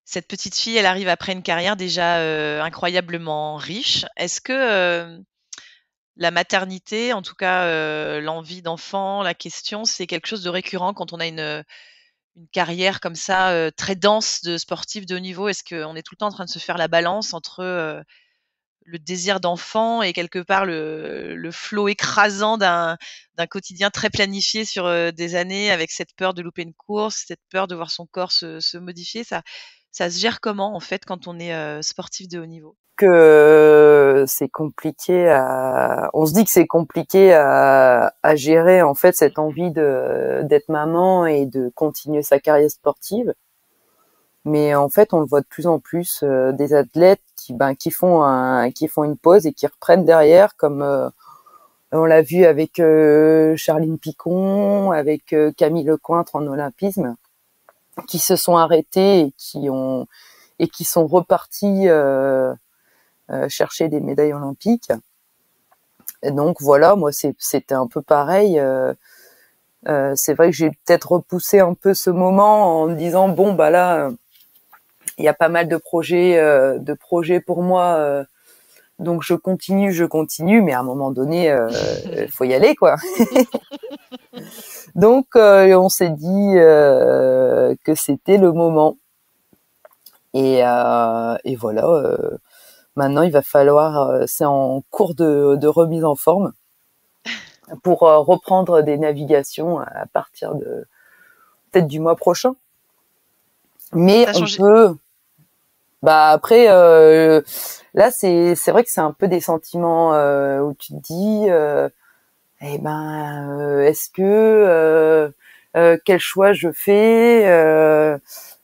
Speaker 2: Cette petite fille, elle arrive après une carrière déjà, incroyablement riche. Est-ce que, la maternité, en tout cas, l'envie d'enfant, la question, c'est quelque chose de récurrent quand on a une carrière comme ça, très dense de sportifs de haut niveau? Est-ce qu'on est tout le temps en train de se faire la balance entre, le désir d'enfant et quelque part le flot écrasant d'un quotidien très planifié sur, des années avec cette peur de louper une course, cette peur de voir son corps se modifier? Ça se gère comment en fait quand on est, sportif de haut niveau?
Speaker 3: Que c'est compliqué on se dit que c'est compliqué à gérer en fait cette envie d'être maman et de continuer sa carrière sportive. Mais en fait, on le voit de plus en plus des athlètes qui font une pause et qui reprennent derrière, comme On l'a vu avec Charline Picon, avec Camille Lecointre en olympisme, qui se sont arrêtés et qui sont repartis chercher des médailles olympiques. Et donc voilà, moi c'était un peu pareil. C'est vrai que j'ai peut-être repoussé un peu ce moment en me disant bon bah là il y a pas mal de projets pour moi, donc je continue, mais à un moment donné faut y aller quoi. Donc on s'est dit que c'était le moment et voilà. Maintenant il va falloir, c'est en cours de remise en forme pour reprendre des navigations à partir de peut-être du mois prochain. Mais on peut. Bah après, là c'est vrai que c'est un peu des sentiments où tu te dis, eh ben, est-ce que quel choix je fais,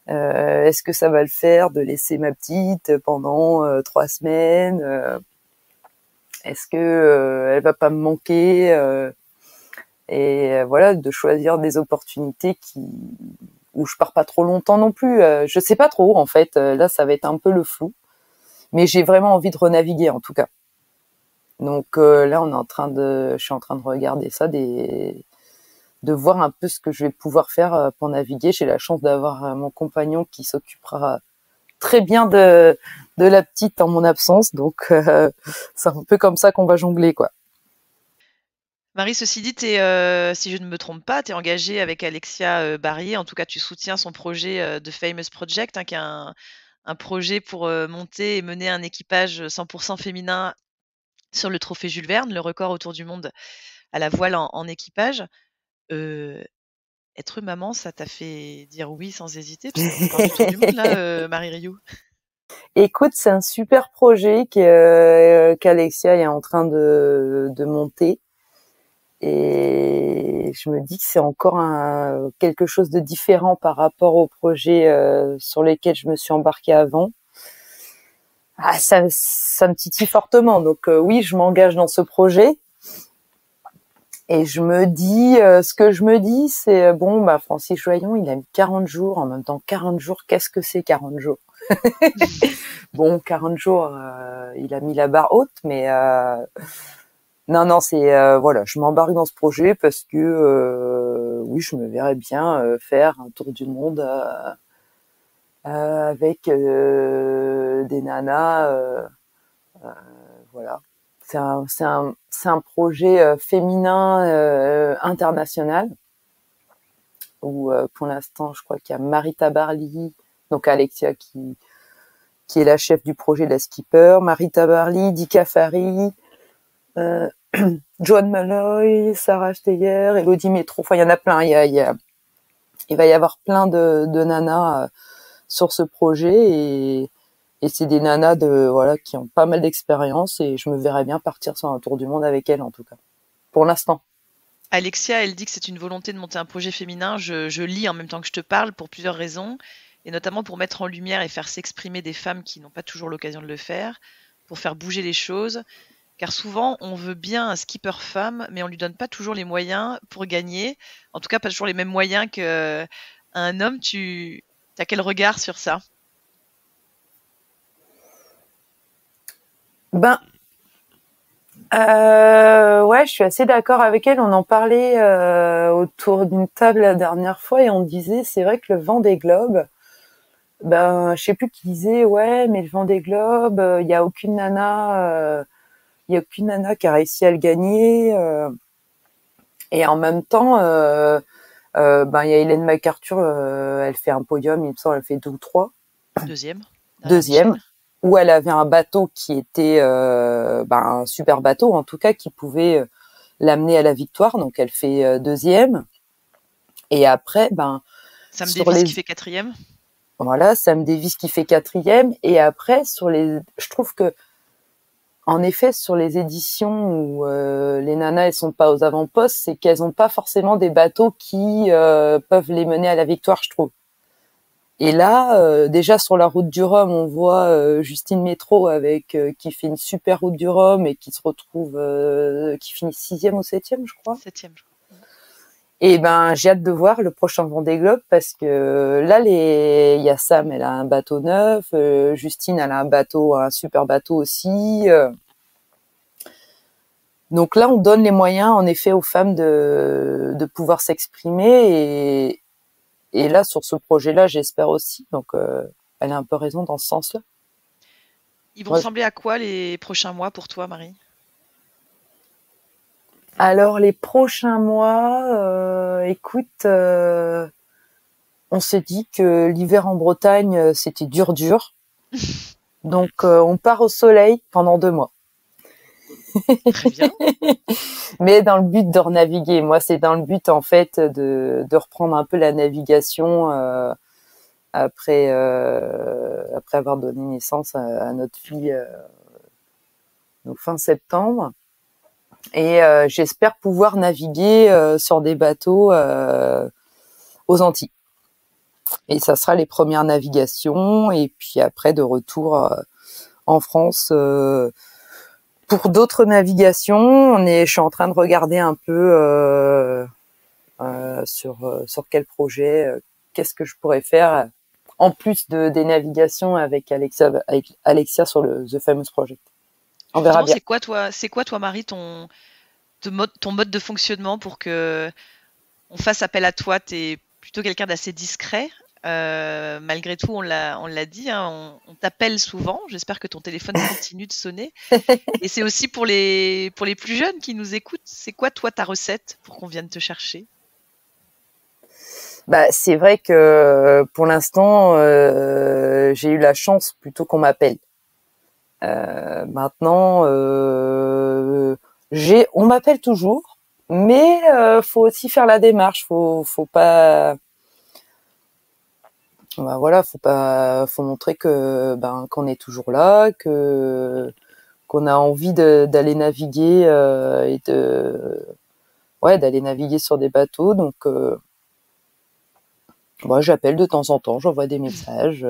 Speaker 3: est-ce que ça va le faire de laisser ma petite pendant 3 semaines, est-ce que elle va pas me manquer, et voilà, de choisir des opportunités où je pars pas trop longtemps non plus. Je sais pas trop en fait. Là, ça va être un peu le flou, mais j'ai vraiment envie de renaviguer en tout cas. Donc là, je suis en train de regarder ça, de voir un peu ce que je vais pouvoir faire pour naviguer. J'ai la chance d'avoir mon compagnon qui s'occupera très bien de la petite en mon absence, donc c'est un peu comme ça qu'on va jongler quoi.
Speaker 2: Marie, ceci dit, si je ne me trompe pas, tu es engagée avec Alexia Barrier. En tout cas, tu soutiens son projet de Famous Project, qui est un projet pour monter et mener un équipage 100% féminin sur le trophée Jules Verne, le record autour du monde à la voile en équipage. Être maman, ça t'a fait dire oui sans hésiter? Parce qu'on parle du tour du monde là, Marie Rioux.
Speaker 3: Écoute, c'est un super projet qu'Alexia est en train de monter. Et je me dis que c'est encore quelque chose de différent par rapport aux projets sur lesquels je me suis embarquée avant. Ah, ça me titille fortement. Donc oui, je m'engage dans ce projet. Et je me dis, ce que je me dis, c'est bon, bah Francis Joyon, il a mis 40 jours. En même temps, 40 jours, qu'est-ce que c'est 40 jours? Bon, 40 jours, il a mis la barre haute, mais non, c'est voilà, je m'embarque dans ce projet parce que oui, je me verrais bien faire un tour du monde avec des nanas, voilà. C'est un projet féminin international où pour l'instant, je crois qu'il y a Marita Barli, donc Alexia qui est la chef du projet de la skipper, Marita Barli, Dika Fari, Joan Malloy, Sarah Steyer, Elodie Métro, enfin il y en a plein, il va y avoir plein de nanas sur ce projet et c'est des nanas voilà qui ont pas mal d'expérience et je me verrais bien partir sur un tour du monde avec elles en tout cas, pour l'instant.
Speaker 2: Alexia, elle dit que c'est une volonté de monter un projet féminin. Je lis en même temps que je te parle pour plusieurs raisons, et notamment pour mettre en lumière et faire s'exprimer des femmes qui n'ont pas toujours l'occasion de le faire, pour faire bouger les choses. Car souvent, on veut bien un skipper femme, mais on lui donne pas toujours les moyens pour gagner. En tout cas, pas toujours les mêmes moyens qu'un homme. Tu as quel regard sur ça?
Speaker 3: Ben, ouais, je suis assez d'accord avec elle. On en parlait autour d'une table la dernière fois et on disait, c'est vrai que le Vendée Globe, ben, je sais plus qui disait, ouais, mais le Vendée Globe, il y a aucune nana qui a réussi à le gagner. Et en même temps, ben il y a Hélène MacArthur, elle fait un podium, il me semble, elle fait 2 ou 3. Deuxième, où elle avait un bateau qui était un super bateau, en tout cas, qui pouvait l'amener à la victoire. Donc elle fait deuxième. Et après,
Speaker 2: Sam Davis qui fait quatrième.
Speaker 3: Voilà, Sam Davis qui fait quatrième. Et après, je trouve que en effet, sur les éditions où les nanas elles sont pas aux avant-postes, c'est qu'elles ont pas forcément des bateaux qui peuvent les mener à la victoire, je trouve. Et là, déjà sur la route du Rhum, on voit Justine Métro qui fait une super route du Rhum et qui se retrouve, qui finit 6e ou 7e, je crois.
Speaker 2: 7e, je crois.
Speaker 3: Et ben, j'ai hâte de voir le prochain Vendée Globe parce que là, il y a Sam, elle a un bateau neuf, Justine, elle a un super bateau aussi. Donc là, on donne les moyens, en effet, aux femmes de pouvoir s'exprimer et là, sur ce projet-là, j'espère aussi. Donc, elle a un peu raison dans ce sens-là.
Speaker 2: Ils vont ressembler à quoi les prochains mois pour toi, Marie?
Speaker 3: Alors, les prochains mois, écoute, on s'est dit que l'hiver en Bretagne, c'était dur. Donc, on part au soleil pendant 2 mois.
Speaker 2: Très bien.
Speaker 3: Mais dans le but de renaviguer. Moi, c'est dans le but, en fait, de reprendre un peu la navigation après avoir donné naissance à notre fille donc fin septembre. Et j'espère pouvoir naviguer sur des bateaux aux Antilles. Et ça sera les premières navigations. Et puis après, de retour en France pour d'autres navigations. Je suis en train de regarder un peu sur quel projet, qu'est-ce que je pourrais faire en plus des navigations avec Alexia sur le The Famous Project. On verra bien.
Speaker 2: C'est quoi toi, Marie, ton mode de fonctionnement pour que on fasse appel à toi? T'es plutôt quelqu'un d'assez discret. Malgré tout, on l'a dit, hein, on t'appelle souvent. J'espère que ton téléphone continue de sonner. Et c'est aussi pour les plus jeunes qui nous écoutent. C'est quoi, toi, ta recette pour qu'on vienne te chercher?
Speaker 3: Bah, c'est vrai que pour l'instant, j'ai eu la chance plutôt qu'on m'appelle. Maintenant, on m'appelle toujours, mais faut aussi faire la démarche. Faut pas. Bah voilà, faut montrer que qu'on est toujours là, qu'on a envie d'aller naviguer et d'aller naviguer sur des bateaux. Donc moi j'appelle de temps en temps, j'envoie des messages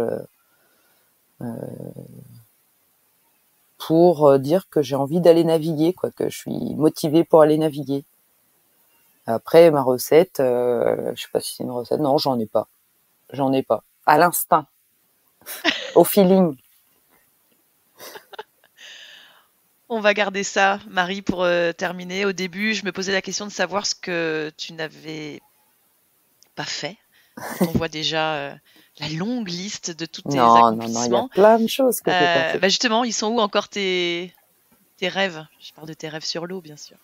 Speaker 3: pour dire que j'ai envie d'aller naviguer, quoi, que je suis motivée pour aller naviguer. Après ma recette, je sais pas si c'est une recette, non, j'en ai pas. À l'instinct, au feeling.
Speaker 2: On va garder ça, Marie, pour terminer. Au début, je me posais la question de savoir ce que tu n'avais pas fait. On voit déjà la longue liste de tous tes accomplissements.
Speaker 3: Non, il y a plein de choses que j'ai pas fait.
Speaker 2: Justement, ils sont où encore tes rêves? Je parle de tes rêves sur l'eau, bien sûr.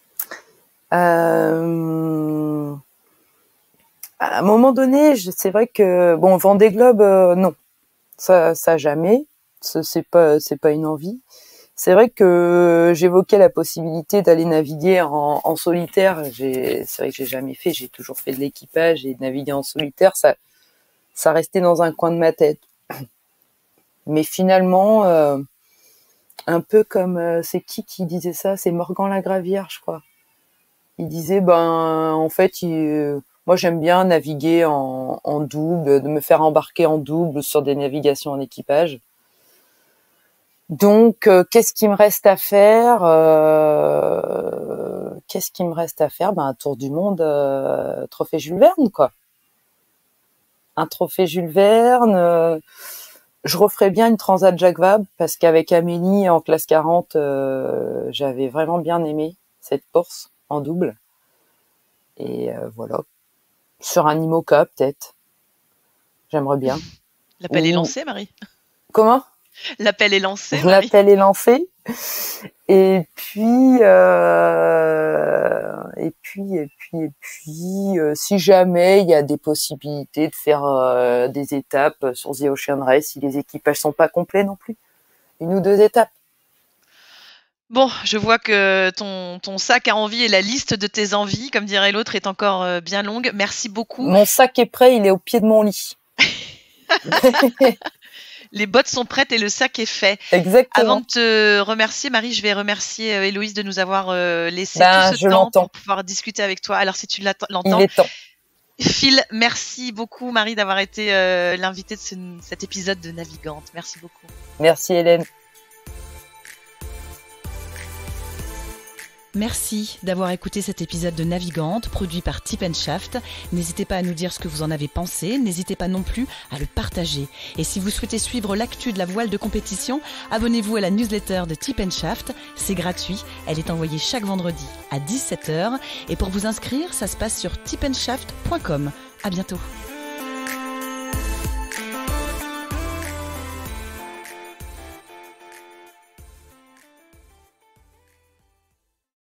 Speaker 3: À un moment donné, c'est vrai que Vendée Globe, non, ça jamais. C'est pas une envie. C'est vrai que j'évoquais la possibilité d'aller naviguer en solitaire. C'est vrai que j'ai jamais fait. J'ai toujours fait de l'équipage et de naviguer en solitaire. Ça restait dans un coin de ma tête. Mais finalement, un peu comme c'est qui disait ça? C'est Morgan Lagravière, je crois. Il disait en fait, moi j'aime bien naviguer en double, de me faire embarquer en double sur des navigations en équipage. Donc, qu'est-ce qui me reste à faire? Un tour du monde, trophée Jules Verne, quoi. Un trophée Jules Verne. Je referais bien une Transat Jacques Vabre parce qu'avec Amélie en classe 40, j'avais vraiment bien aimé cette course en double. Et voilà. Sur un IMOCA, peut-être. J'aimerais bien.
Speaker 2: L'appel est lancé, Marie.
Speaker 3: Comment?
Speaker 2: L'appel est lancé, Marie.
Speaker 3: L'appel est lancé. Et puis, si jamais il y a des possibilités de faire des étapes sur The Ocean Race, si les équipages sont pas complets non plus, 1 ou 2 étapes.
Speaker 2: Bon, je vois que ton sac à envie et la liste de tes envies, comme dirait l'autre, est encore bien longue. Merci beaucoup.
Speaker 3: Mon sac est prêt, il est au pied de mon lit.
Speaker 2: Les bottes sont prêtes et le sac est fait.
Speaker 3: Exactement.
Speaker 2: Avant de te remercier, Marie, je vais remercier Héloïse de nous avoir laissé tout ce temps pour pouvoir discuter avec toi. Alors, si tu l'entends,
Speaker 3: il est temps.
Speaker 2: Phil, merci beaucoup Marie d'avoir été l'invitée de cet épisode de Navigante. Merci beaucoup.
Speaker 3: Merci Hélène.
Speaker 1: Merci d'avoir écouté cet épisode de Navigante, produit par Tip & Shaft. N'hésitez pas à nous dire ce que vous en avez pensé, n'hésitez pas non plus à le partager. Et si vous souhaitez suivre l'actu de la voile de compétition, abonnez-vous à la newsletter de Tip & Shaft. C'est gratuit, elle est envoyée chaque vendredi à 17h. Et pour vous inscrire, ça se passe sur tipandshaft.com. À bientôt.